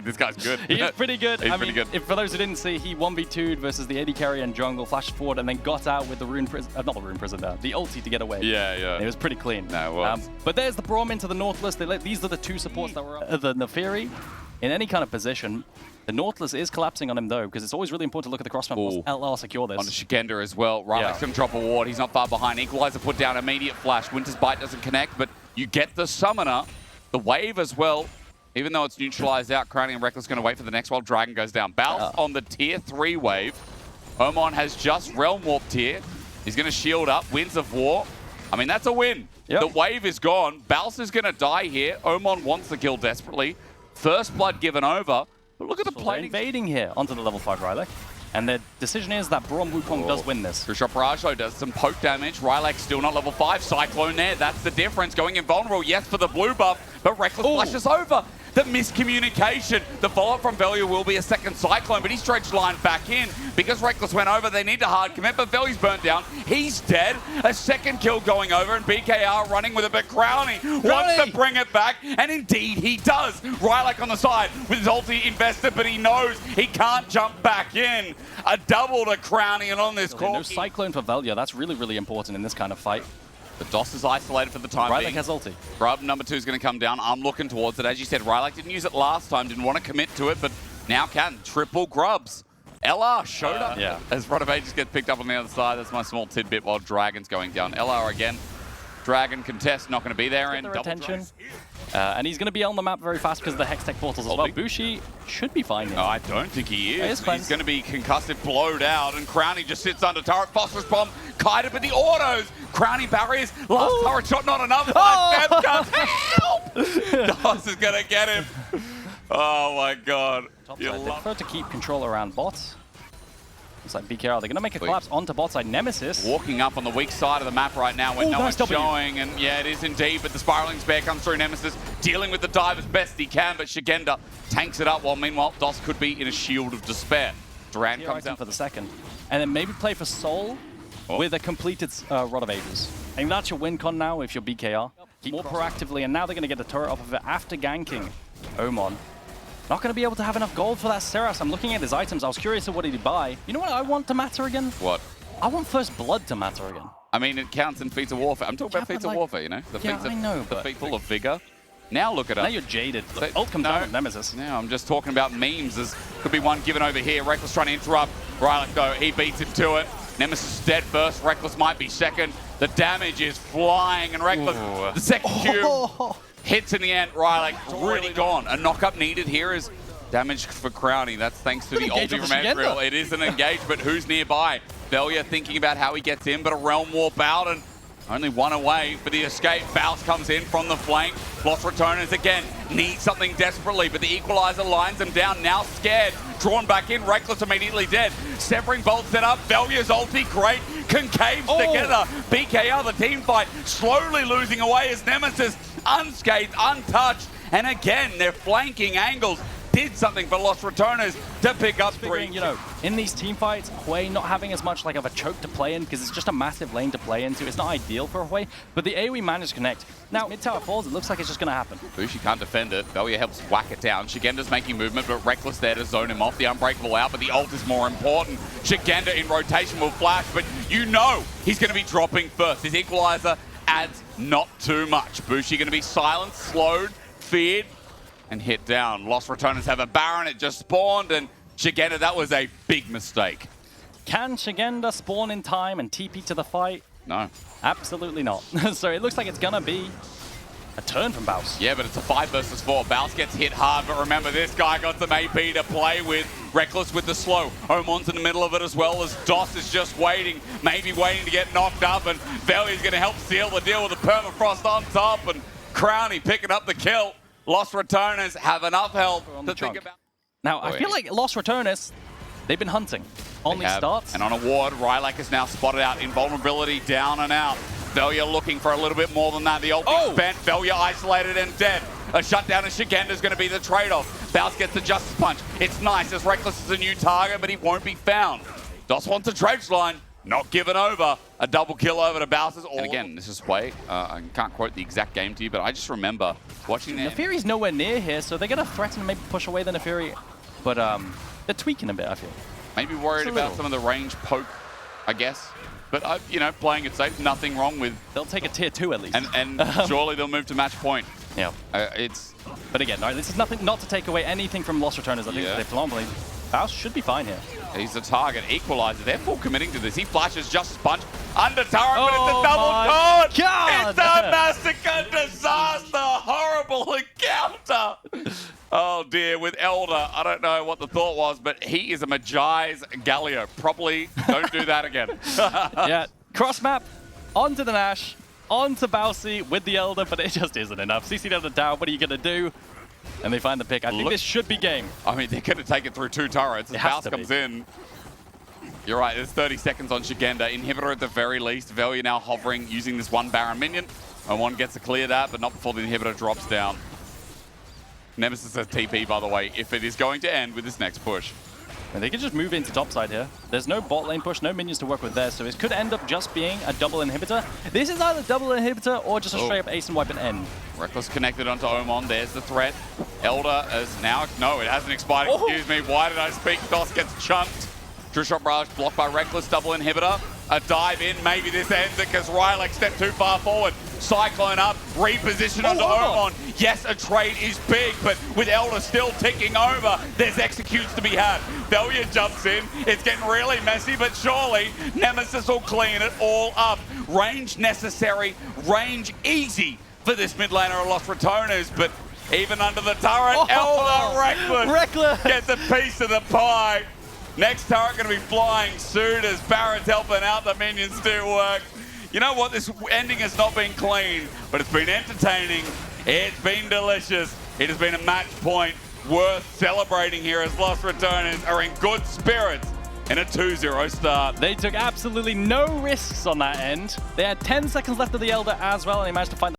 this guy's good. He is pretty good. He's pretty good. If, for those who didn't see, he 1v2'd versus the AD carry and jungle, flashed forward, and then got out with the rune prison, not the rune prison, the ulti to get away. Yeah. It was pretty clean. No, it was. But there's the Braum into the Nautilus. These are the two supports that were up. The Neferi, in any kind of position, the Nautilus is collapsing on him though, because it's always really important to look at the crossmap. LR secure this. On the Shigenda as well. Rylax going to drop a ward. He's not far behind. Equalizer put down, immediate flash. Winter's Bite doesn't connect, but you get the Summoner. The wave as well. Even though it's neutralized out, Crowning and Reckless going to wait for the next while Dragon goes down. Bounce on the tier 3 wave. Omon has just Realm Warped here. He's going to shield up. Winds of War. I mean, that's a win. Yep. The wave is gone. Bounce is going to die here. Omon wants the kill desperately. First blood given over. But look at the play. Invading here onto the level 5 Rylak. And the decision is that Braum Wukong does win this. True Barrage though does some poke damage. Rylak still not level 5. Cyclone there. That's the difference. Going invulnerable, yes, for the blue buff. But Reckless flashes over. The miscommunication. The follow-up from Velia will be a second Cyclone, but he's dredged line back in. Because Reckless went over, they need to hard commit, but Velia's burnt down. He's dead. A second kill going over, and BKR running with it, but Crowny wants to bring it back, and indeed he does. Rylak on the side with his ulti invested, but he knows he can't jump back in. A double to Crowny, and on this call. No Cyclone for Velia. That's really, really important in this kind of fight. The DOS is isolated for the time being. Rylak has ulti. Grub number 2 is going to come down. I'm looking towards it. As you said, Rylak didn't use it last time, didn't want to commit to it, but now can. Triple grubs. LR showed up as Ratones just gets picked up on the other side. That's my small tidbit while Dragon's going down. LR again. Dragon contest, not going to be there. And attention. And he's going to be on the map very fast because of the Hextech portals as well. Bushi should be fine here. No, I don't think he is. He's going to be concussive, blowed out, and Crowny just sits under turret. Phosphorus bomb, kited with the autos. Crowny barriers, last turret shot, not enough. Help! DOS is going to get him. Oh my god. They prefer to keep control around bots. It's like BKR. They're going to make a collapse onto bot side. Nemesis. Walking up on the weak side of the map right now when no one's showing. And yeah, it is indeed. But the Spiraling Spear comes through. Nemesis dealing with the dive as best he can. But Shigenda tanks it up while meanwhile DOS could be in a shield of despair. Durant comes out for the second. And then maybe play for Soul with a completed Rod of Ages. I mean, that's your win con now if you're BKR. Keep more proactively. And now they're going to get the turret off of it after ganking Omon. Not going to be able to have enough gold for that Seras. I'm looking at his items. I was curious of what he'd buy. You know what I want to matter again? What? I want First Blood to matter again. I mean, it counts in feats of warfare. I'm talking about feats of warfare, you know? The feats I know, the feat full of vigor. Now look at us. Now you're jaded. The ult comes down with Nemesis. No, I'm just talking about memes. There's could be one given over here. Reckless trying to interrupt. Rylak, though, he beats him to it. Nemesis is dead first. Reckless might be second. The damage is flying, and Reckless, the second cube, hits in the end. Rylak really gone. A knock-up needed here is damage for Crowny. That's thanks to the ulti from Ezreal. It is an engage, but who's nearby? Velia thinking about how he gets in, but a Realm Warp out, and only one away for the escape. Bounce comes in from the flank. Lost Ratones again. Needs something desperately, but the Equalizer lines him down. Now scared. Drawn back in. Reckless immediately dead. Severing Bolt set up. Velia's ulti, great. Concaves together. BKR, the team fight, slowly losing away as Nemesis unscathed, untouched. And again, they're flanking angles. Did something for Lost Ratones to pick up 3. You know, in these team fights, Hui not having as much like of a choke to play in because it's just a massive lane to play into. It's not ideal for Hui, but the AoE managed to connect. Now, mid-tower falls, it looks like it's just going to happen. Bushi can't defend it. Velia helps whack it down. Shigenda's making movement, but Reckless there to zone him off. The Unbreakable out, but the ult is more important. Shigenda in rotation will flash, but you know he's going to be dropping first. His Equalizer adds not too much. Bushi going to be silenced, slowed, feared, and hit down. Lost Ratones have a Baron, it just spawned, and Shigenda, that was a big mistake. Can Shigenda spawn in time and TP to the fight? No. Absolutely not. So it looks like it's gonna be a turn from Baus. Yeah, but it's a 5 versus 4. Baus gets hit hard, but remember this guy got some AP to play with. Reckless with the slow. Omon's in the middle of it as well as DOS is just waiting, maybe waiting to get knocked up, and Velia's gonna help seal the deal with the permafrost on top, and Crowny picking up the kill. Lost Ratones have enough health to think about. Now, I feel like Lost Ratones, they've been hunting on these starts. And on a ward, Rylak is now spotted out. Invulnerability down and out. Velia looking for a little bit more than that. The ult is spent. Velia isolated and dead. A shutdown of Shigenda is going to be the trade-off. Baus gets the Justice Punch. It's nice as Reckless is a new target, but he won't be found. DOS wants a dredge line. not giving over. A double kill over to Bowser's. And again, this is Sway. I can't quote the exact game to you, but I just remember watching that. Neferi's nowhere near here, so they're going to threaten and maybe push away the Neferi. But they're tweaking a bit, I feel. Maybe worried about some of the range poke, I guess. But, you know, playing it safe, nothing wrong with... They'll take a tier 2 at least. And surely they'll move to match point. Yeah. But again, no, this is nothing, not to take away anything from Lost Returners. I think they phenomenally. Faust should be fine here. He's the target, equalizer. They're full committing to this. He flashes just as punch under turret, but it's a double taunt. It's a massacre disaster. Horrible encounter. Oh dear, with Elder, I don't know what the thought was, but he is a Magi's Galio. Probably don't do that again. Yeah, cross map onto the Nash, onto Bowsy with the Elder, but it just isn't enough. CC Elder down, what are you going to do? And they find the pick. I think this should be game. I mean, they're going to take it through 2 turrets. As Faust comes in. You're right, there's 30 seconds on Shigenda. Inhibitor at the very least. Velia now hovering, using this 1 Baron minion. And one gets to clear that, but not before the Inhibitor drops down. Nemesis has TP, by the way, if it is going to end with this next push. And they can just move into topside here. There's no bot lane push, no minions to work with there, so it could end up just being a double inhibitor. This is either double inhibitor or just a straight up ace and wipe and end. Reckless connected onto Omon. There's the threat. Elder is now... No, it hasn't expired. Excuse me. Why did I speak? Dos gets chunked. True Shot Barrage blocked by Reckless. Double inhibitor. A dive in. Maybe this ends it because Rylek stepped too far forward. Cyclone up. Reposition onto Omon. Yes, a trade is big, but with Elder still ticking over, there's executes to be had. Velia jumps in. It's getting really messy, but surely Nemesis will clean it all up. Range necessary. Range easy for this mid laner of Lost Ratones, but even under the turret, Elder Reckless gets a piece of the pie. Next turret going to be flying soon as Barrett's helping out the minions do work. You know what? This ending has not been clean, but it's been entertaining. It's been delicious. It has been a match point worth celebrating here as Lost Ratones are in good spirits in a 2-0 start. They took absolutely no risks on that end. They had 10 seconds left of the Elder as well, and they managed to find